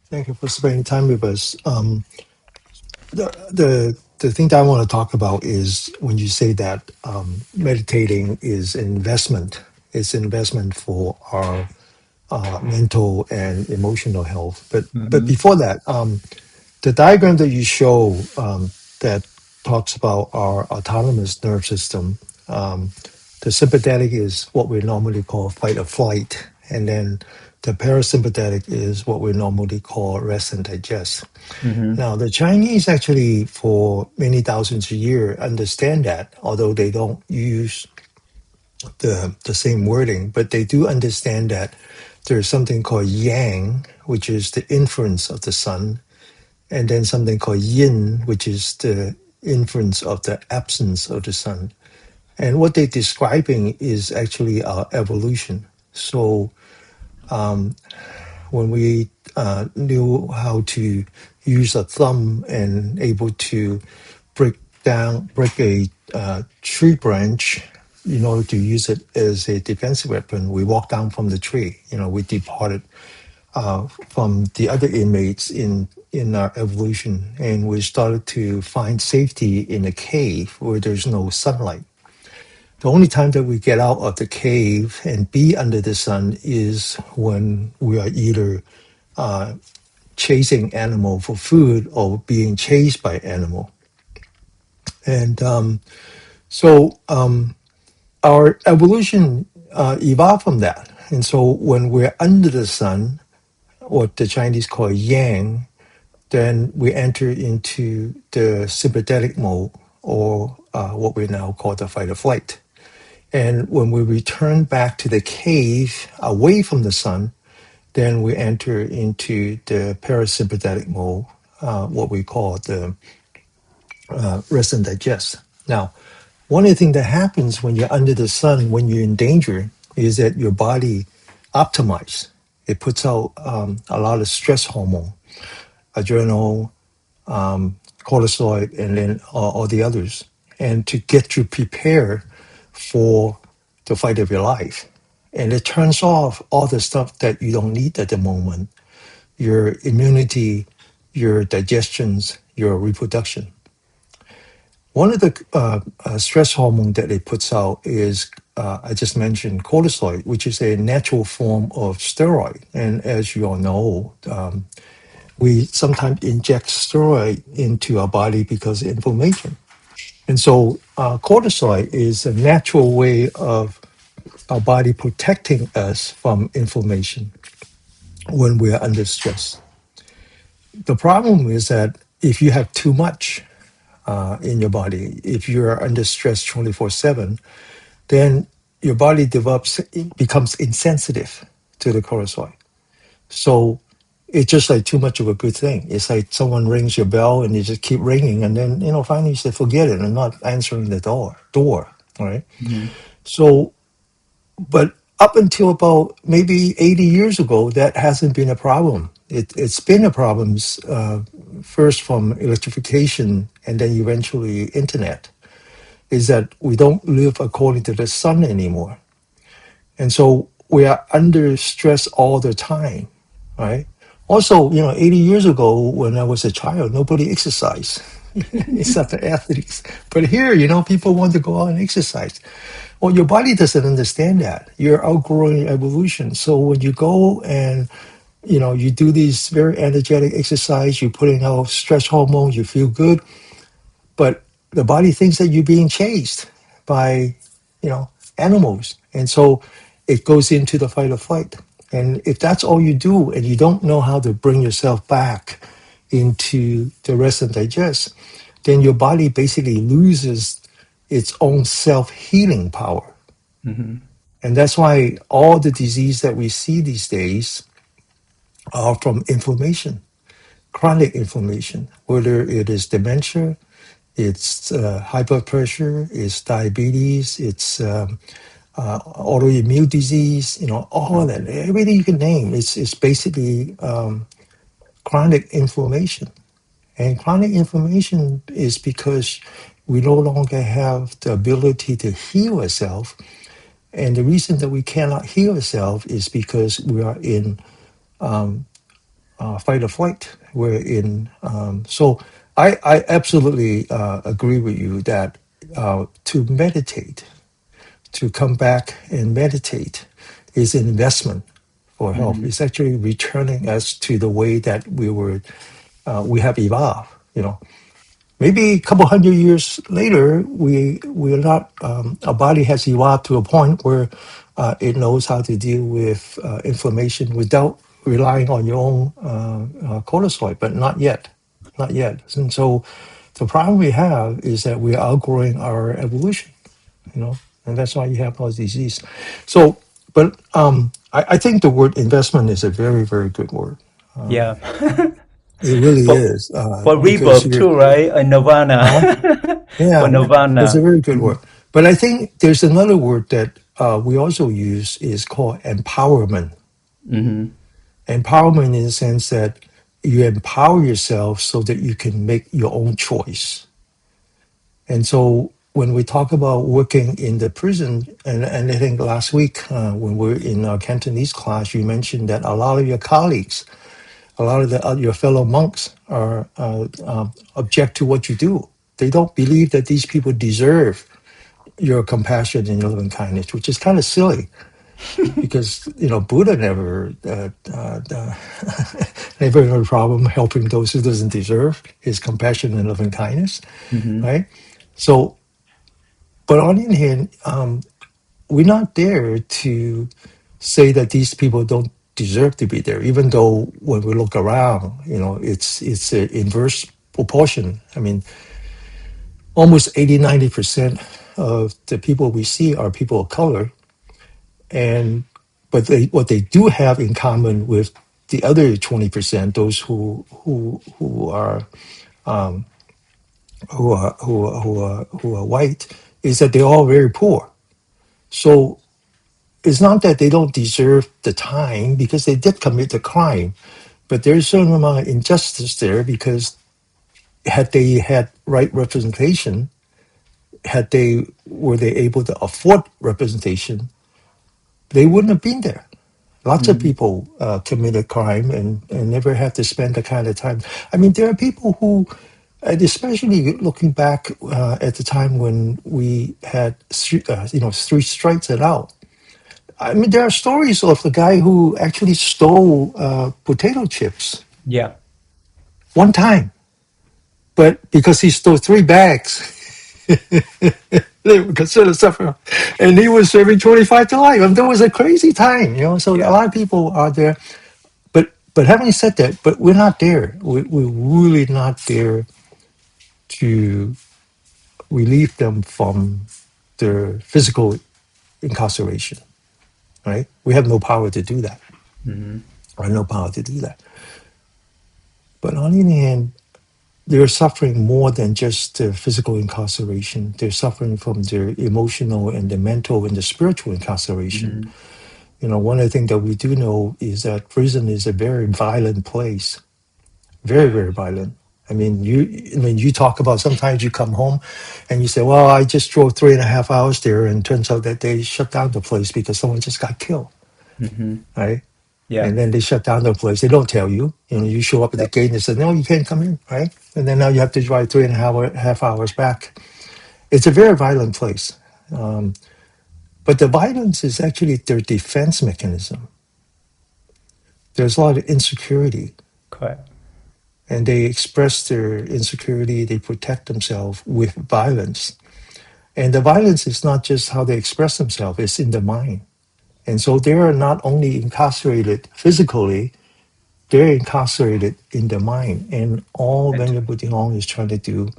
Thank you for spending time with us. The thing that I want to talk about is when you say that meditating is an investment. It's an investment for our mental and emotional health. But Mm-hmm. before that, the diagram that you show that talks about our autonomous nerve system, um, the sympathetic is what we normally call fight or flight, and then the parasympathetic is what we normally call rest and digest. Mm-hmm. Now, the Chinese actually, for many thousands of years, understand that, although they don't use the same wording, but they do understand that there's something called yang, which is the influence of the sun, and then something called yin, which is the influence of the absence of the sun. And what they're describing is actually our evolution. So when we knew how to use a thumb and able to break a tree branch in order to use it as a defensive weapon, we walked down from the tree. We departed from the other inmates in our evolution, and we started to find safety in a cave where there's no sunlight. The only time that we get out of the cave and be under the sun is when we are either chasing animal for food or being chased by animal. And our evolution evolved from that. And so when we're under the sun, what the Chinese call yang, then we enter into the sympathetic mode, or what we now call the fight or flight. And when we return back to the cave away from the sun, then we enter into the parasympathetic mode, what we call the rest and digest. Now, one of the things that happens when you're under the sun, when you're in danger, is that your body optimizes. It puts out a lot of stress hormone, adrenal, cortisol, and then all the others, and to get you prepared for the fight of your life. And it turns off all the stuff that you don't need at the moment, your immunity, your digestions, your reproduction. One of the stress hormone that it puts out is, I just mentioned cortisol, which is a natural form of steroid. And as you all know, we sometimes inject steroid into our body because of inflammation. And so cortisol is a natural way of our body protecting us from inflammation when we are under stress. The problem is that if you have too much in your body, if you're under stress 24/7, then your body becomes insensitive to the cortisol. So it's just like too much of a good thing. It's like someone rings your bell and you just keep ringing, and then finally you say, "Forget it, I'm not answering the door." All right. Mm-hmm. So, but up until about maybe 80 years ago, that hasn't been a problem. It's been a problem first from electrification and then eventually internet. Is that we don't live according to the sun anymore, and so we are under stress all the time, right? Also, 80 years ago when I was a child, nobody exercised except the athletes. But here, people want to go out and exercise. Well, your body doesn't understand that. You're outgrowing evolution. So when you go and you do these very energetic exercise, you're putting out stress hormones, you feel good, but the body thinks that you're being chased by, animals, and so it goes into the fight or flight. And if that's all you do, and you don't know how to bring yourself back into the rest and digest, then your body basically loses its own self-healing power. Mm-hmm. And that's why all the disease that we see these days are from inflammation, chronic inflammation, whether it is dementia, it's high blood pressure, it's diabetes, it's autoimmune disease, all of that, everything you can name. It's basically chronic inflammation. And chronic inflammation is because we no longer have the ability to heal ourselves. And the reason that we cannot heal ourselves is because we are in fight or flight. We're in. I absolutely agree with you that to meditate, to come back and meditate, is an investment for health. Mm-hmm. It's actually returning us to the way that we have evolved. Maybe a couple hundred years later, we are not. Our body has evolved to a point where it knows how to deal with inflammation without relying on your own cortisol, but not yet, not yet. And so, the problem we have is that we're outgrowing our evolution. And that's why you have all these disease. So, but I think the word investment is a very, very good word. Yeah. It really for is for because rebirth you're. too, right? Nirvana. Huh? For Yeah, it's a nirvana. very good Mm-hmm. word. But I think there's another word that we also use is called empowerment. Mm-hmm. Empowerment in the sense that you empower yourself so that you can make your own choice. And so when we talk about working in the prison, and I think last week when we were in our Cantonese class, you mentioned that a lot of your colleagues, a lot of your fellow monks are object to what you do. They don't believe that these people deserve your compassion and your loving kindness, which is kind of silly because Buddha never never had a problem helping those who doesn't deserve his compassion and loving kindness, Mm-hmm. right? So, but on the other hand, we're not there to say that these people don't deserve to be there, even though when we look around, it's an inverse proportion. I mean, almost 80-90% of the people we see are people of color, and but what they do have in common with the other 20%, those who are white, is that they're all very poor. So it's not that they don't deserve the time because they did commit the crime, but there's a certain amount of injustice there because had they had right representation, had they were they able to afford representation, they wouldn't have been there. Lots of Mm-hmm. people commit a crime and never have to spend the kind of time. I mean, there are people who, and especially looking back at the time when we had, three strikes it out. I mean, there are stories of the guy who actually stole potato chips Yeah. one time, but because he stole 3 bags, they were considered suffering, and he was serving 25 to life. And that was a crazy time. So a Yeah. lot of people are there. But having said that, but we're not there. We're really not there to relieve them from their physical incarceration, right? We have no power to do that. Mm-hmm. Or no power to do that. But on the other hand, they're suffering more than just the physical incarceration. They're suffering from their emotional and the mental and the spiritual incarceration. Mm-hmm. One of the things that we do know is that prison is a very violent place, very, very violent. I mean, you talk about sometimes you come home and you say, well, I just drove 3.5 hours there, and turns out that they shut down the place because someone just got killed, Mm-hmm. right? Yeah. And then they shut down the place. They don't tell you. You show up at the Yep. gate and they say, no, you can't come in, right? And then now you have to drive 3.5 hours back. It's a very violent place. Um, but the violence is actually their defense mechanism. There's a lot of insecurity, Correct. and they express their insecurity, they protect themselves with violence. And the violence is not just how they express themselves, it's in the mind. And so they are not only incarcerated physically, they're incarcerated in the mind. And all Mentally. Venerable Ding is trying to do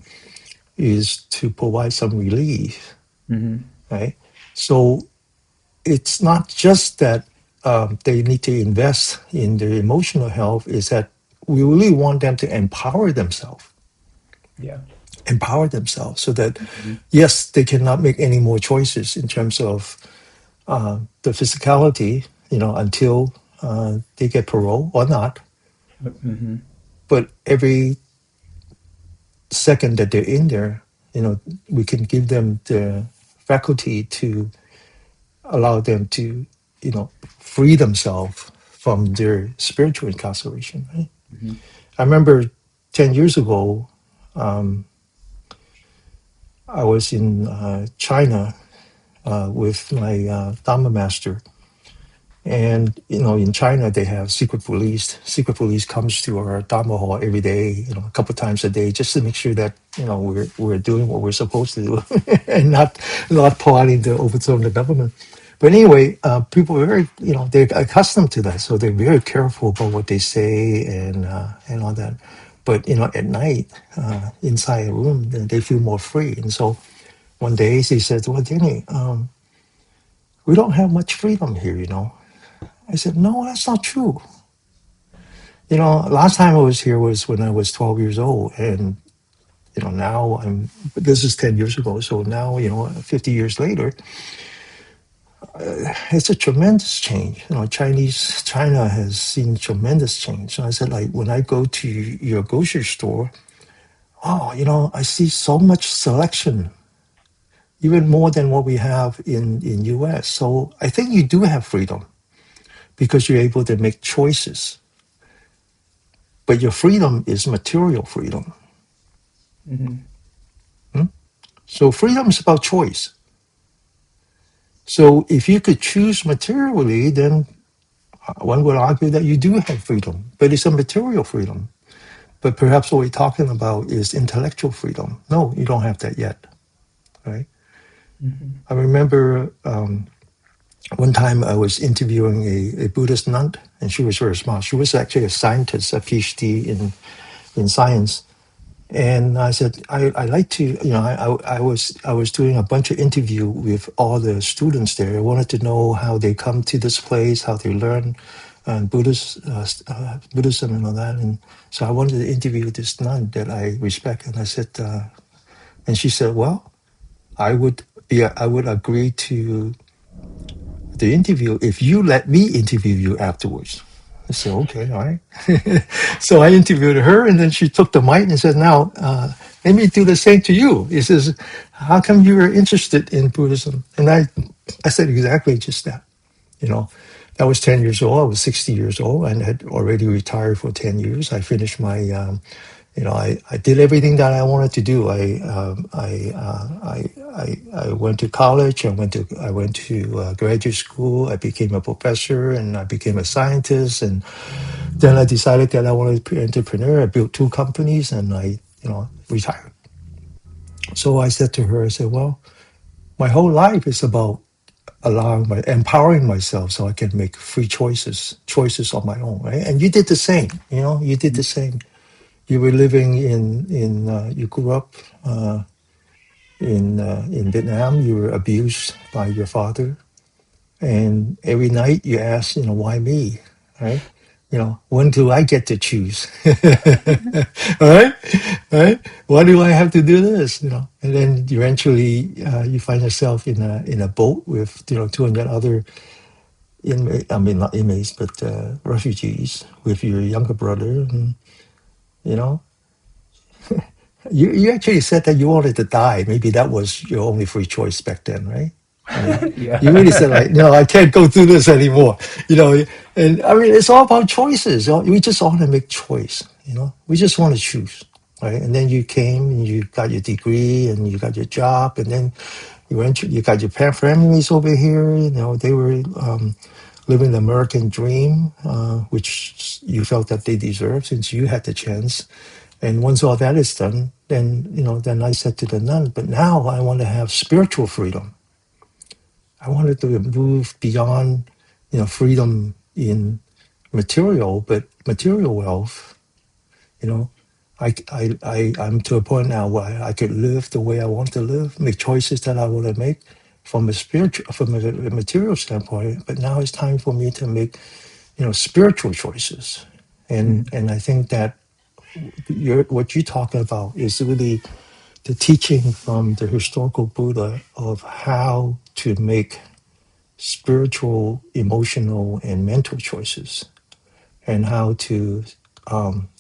is to provide some relief, Mm-hmm. right? So it's not just that they need to invest in their emotional health, is that we really want them to Yeah. empower themselves so that, Mm-hmm. yes, they cannot make any more choices in terms of the physicality, until they get parole or not. Mm-hmm. But every second that they're in there, we can give them the faculty to allow them to, free themselves from their spiritual incarceration. Right? Mm-hmm. I remember 10 years ago, um, I was in China with my Dharma master. And, in China, they have secret police. Secret police comes to our Dharma hall every day, a couple times a day, just to make sure that, we're doing what we're supposed to do and not plotting to overthrow the government. But anyway, people are very, they're accustomed to that. So they're very careful about what they say and all that. But, at night, inside a room, then they feel more free. And so one day he said, well, Denny, we don't have much freedom here. I said, no, that's not true. Last time I was here was when I was 12 years old. And, now this is 10 years ago. So now, 50 years later, it's a tremendous change. China has seen tremendous change. So I said, like, when I go to your grocery store, oh, I see so much selection, even more than what we have in US. So I think you do have freedom because you're able to make choices. But your freedom is material freedom. Mm-hmm. Hmm? So freedom is about choice. So if you could choose materially, then one would argue that you do have freedom, but it's a material freedom. But perhaps what we're talking about is intellectual freedom. No, you don't have that yet, right? Mm-hmm. I remember one time I was interviewing a Buddhist nun, and she was very smart. She was actually a scientist, a PhD in science. And I said, I like to, I was doing a bunch of interview with all the students there. I wanted to know how they come to this place, how they learn Buddhism and all that. And so I wanted to interview this nun that I respect. And I said, and she said, well, I would agree to the interview if you let me interview you afterwards. I said, okay, all right. So I interviewed her, and then she took the mic and said, now, let me do the same to you. He says, how come you were interested in Buddhism? And I said exactly just that. You know, I was 10 years old. I was 60 years old and had already retired for 10 years. I finished my, I did everything that I wanted to do. I went to college. I went to graduate school. I became a professor and I became a scientist. And then I decided that I wanted to be an entrepreneur. I built two companies and I retired. So I said to her, I said, well, my whole life is about empowering myself so I can make free choices on my own, right? And you did the same, you did the same. You were living you grew up in Vietnam. You were abused by your father, and every night you ask, why me, right? When do I get to choose? All right, right? Why do I have to do this? And then eventually you find yourself in a boat with 200 other inmates. I mean, not inmates, but refugees with your younger brother. And, you know, you actually said that you wanted to die. Maybe that was your only free choice back then, right? I mean, you really said like, no, I can't go through this anymore. You know, and I mean, it's all about choices. We just want to make choice. We just want to choose, right? And then you came and you got your degree and you got your job, and then you got your families over here. They were living the American dream, which you felt that they deserved since you had the chance. And once all that is done, then I said to the nun, but now I want to have spiritual freedom. I wanted to move beyond, freedom in but material wealth. You know, I'm to a point now where I could live the way I want to live, make choices that I want to make from a material standpoint. But now it's time for me to make, spiritual choices. And I think that what you're talking about is really the teaching from the historical Buddha of how to make spiritual, emotional, and mental choices, and how to um,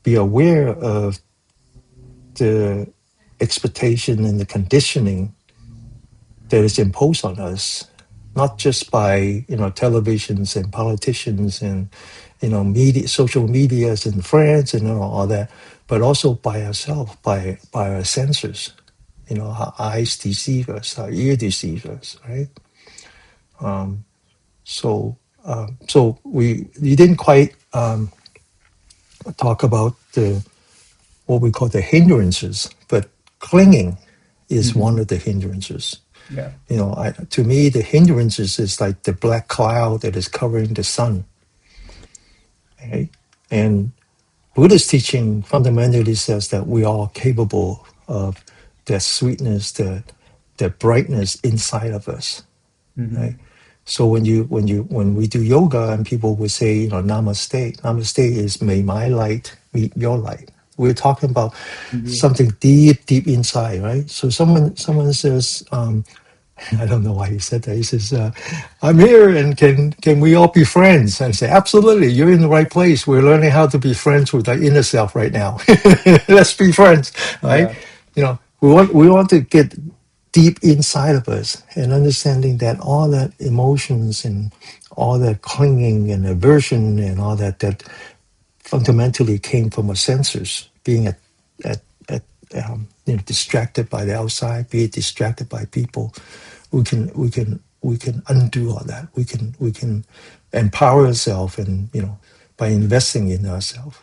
be aware of the expectation and the conditioning that is imposed on us not just by televisions and politicians and media, social medias and friends and all that, but also by ourselves, by our senses. Our eyes deceive us, our ear deceives us, right? Um, so you didn't quite talk about the what we call the hindrances, but clinging is Mm-hmm. one of the hindrances. Yeah. To me, the hindrances is like the black cloud that is covering the sun, right? And Buddhist teaching fundamentally says that we are capable of that sweetness, the brightness inside of us, Mm-hmm. right? So when we do yoga and people would say, namaste, namaste is may my light meet your light. We're talking about Yeah. something deep inside, right? So someone says, I don't know why he said that. He says, "I'm here, and can we all be friends?" And I say, "Absolutely, you're in the right place. We're learning how to be friends with our inner self right now. Let's be friends, right? Yeah. We want to get deep inside of us and understanding that all that emotions and all that clinging and aversion and all that fundamentally came from our senses being at distracted by the outside, be it distracted by people. We can undo all that. We can empower ourselves and by investing in ourselves.